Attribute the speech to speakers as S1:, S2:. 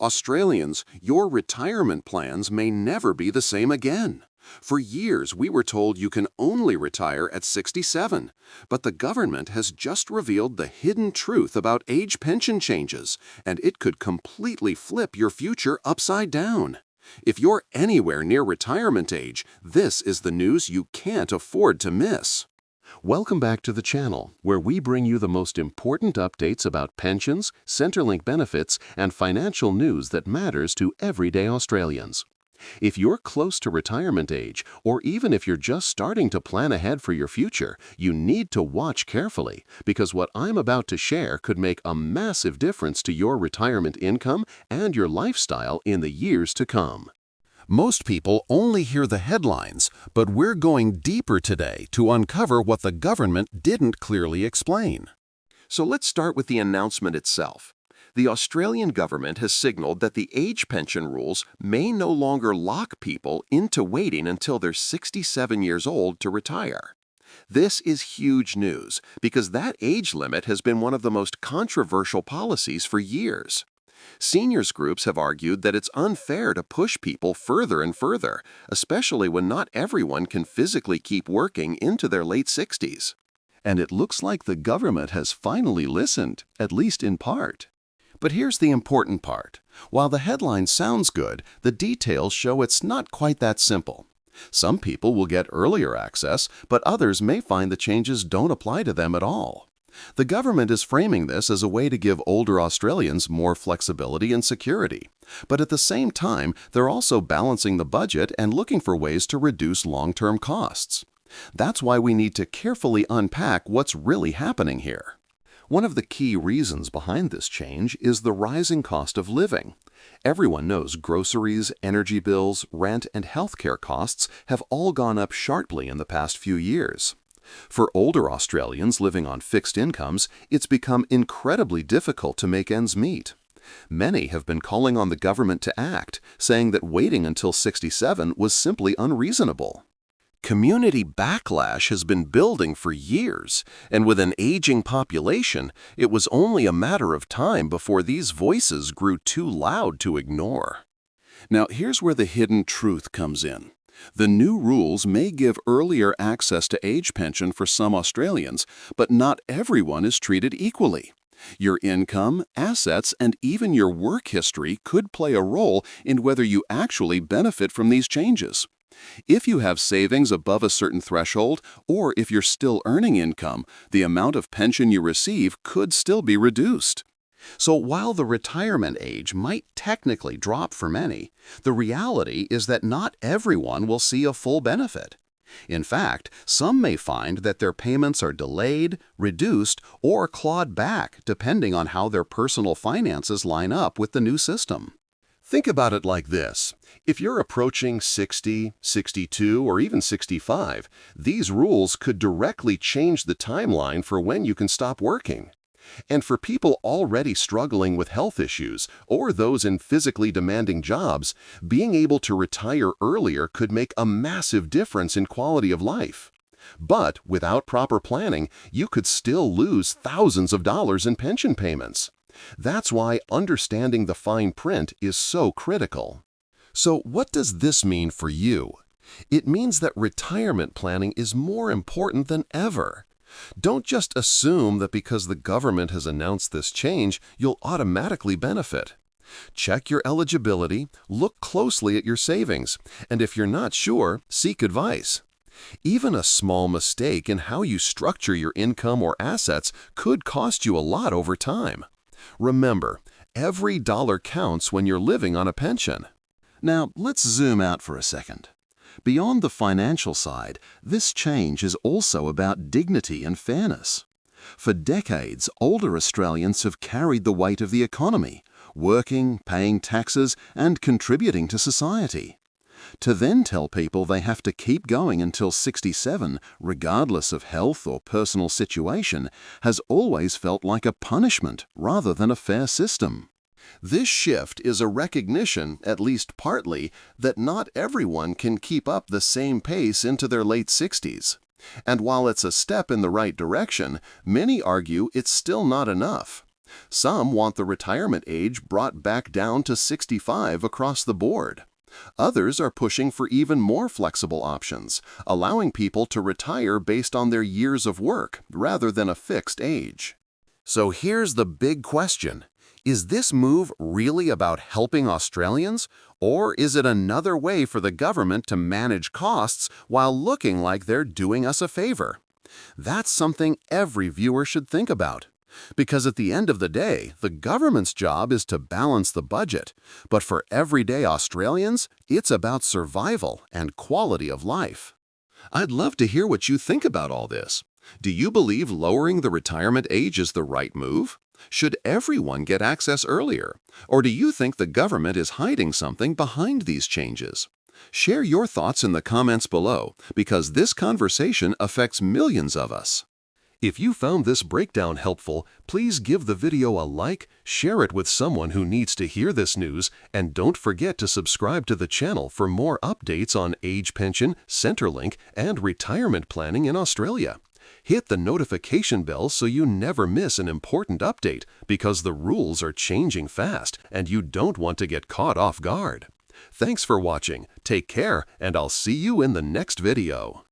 S1: Australians, your retirement plans may never be the same again. For years, we were told you can only retire at 67, but the government has just revealed the hidden truth about age pension changes, and it could completely flip your future upside down. If you're anywhere near retirement age, this is the news you can't afford to miss. Welcome back to the channel, where we bring you the most important updates about pensions, Centrelink benefits, and financial news that matters to everyday Australians. If you're close to retirement age, or even if you're just starting to plan ahead for your future, you need to watch carefully, because what I'm about to share could make a massive difference to your retirement income and your lifestyle in the years to come. Most people only hear the headlines, but we're going deeper today to uncover what the government didn't clearly explain. So let's start with the announcement itself. The Australian government has signaled that the age pension rules may no longer lock people into waiting until they're 67 years old to retire. This is huge news because that age limit has been one of the most controversial policies for years. Seniors groups have argued that it's unfair to push people further and further, especially when not everyone can physically keep working into their late 60s. And it looks like the government has finally listened, at least in part. But here's the important part. While the headline sounds good, the details show it's not quite that simple. Some people will get earlier access, but others may find the changes don't apply to them at all. The government is framing this as a way to give older Australians more flexibility and security. But at the same time, they're also balancing the budget and looking for ways to reduce long-term costs. That's why we need to carefully unpack what's really happening here. One of the key reasons behind this change is the rising cost of living. Everyone knows groceries, energy bills, rent, and healthcare costs have all gone up sharply in the past few years. For older Australians living on fixed incomes, it's become incredibly difficult to make ends meet. Many have been calling on the government to act, saying that waiting until 67 was simply unreasonable. Community backlash has been building for years, and with an aging population, it was only a matter of time before these voices grew too loud to ignore. Now, here's where the hidden truth comes in. The new rules may give earlier access to age pension for some Australians, but not everyone is treated equally. Your income, assets, and even your work history could play a role in whether you actually benefit from these changes. If you have savings above a certain threshold, or if you're still earning income, the amount of pension you receive could still be reduced. So while the retirement age might technically drop for many, the reality is that not everyone will see a full benefit. In fact, some may find that their payments are delayed, reduced, or clawed back depending on how their personal finances line up with the new system. Think about it like this. If you're approaching 60, 62, or even 65, these rules could directly change the timeline for when you can stop working. And for people already struggling with health issues or those in physically demanding jobs, being able to retire earlier could make a massive difference in quality of life. But without proper planning, you could still lose thousands of dollars in pension payments. That's why understanding the fine print is so critical. So what does this mean for you? It means that retirement planning is more important than ever. Don't just assume that because the government has announced this change, you'll automatically benefit. Check your eligibility, look closely at your savings, and if you're not sure, seek advice. Even a small mistake in how you structure your income or assets could cost you a lot over time. Remember, every dollar counts when you're living on a pension. Now, let's zoom out for a second. Beyond the financial side, this change is also about dignity and fairness. For decades, older Australians have carried the weight of the economy, working, paying taxes, and contributing to society. To then tell people they have to keep going until 67, regardless of health or personal situation, has always felt like a punishment rather than a fair system. This shift is a recognition, at least partly, that not everyone can keep up the same pace into their late 60s. And while it's a step in the right direction, many argue it's still not enough. Some want the retirement age brought back down to 65 across the board. Others are pushing for even more flexible options, allowing people to retire based on their years of work rather than a fixed age. So here's the big question. Is this move really about helping Australians, or is it another way for the government to manage costs while looking like they're doing us a favor? That's something every viewer should think about. Because at the end of the day, the government's job is to balance the budget, but for everyday Australians, it's about survival and quality of life. I'd love to hear what you think about all this. Do you believe lowering the retirement age is the right move? Should everyone get access earlier? Or do you think the government is hiding something behind these changes? Share your thoughts in the comments below, because this conversation affects millions of us. If you found this breakdown helpful, please give the video a like, share it with someone who needs to hear this news, and don't forget to subscribe to the channel for more updates on age pension, Centrelink, and retirement planning in Australia. Hit the notification bell so you never miss an important update, because the rules are changing fast and you don't want to get caught off guard. Thanks for watching, take care, and I'll see you in the next video.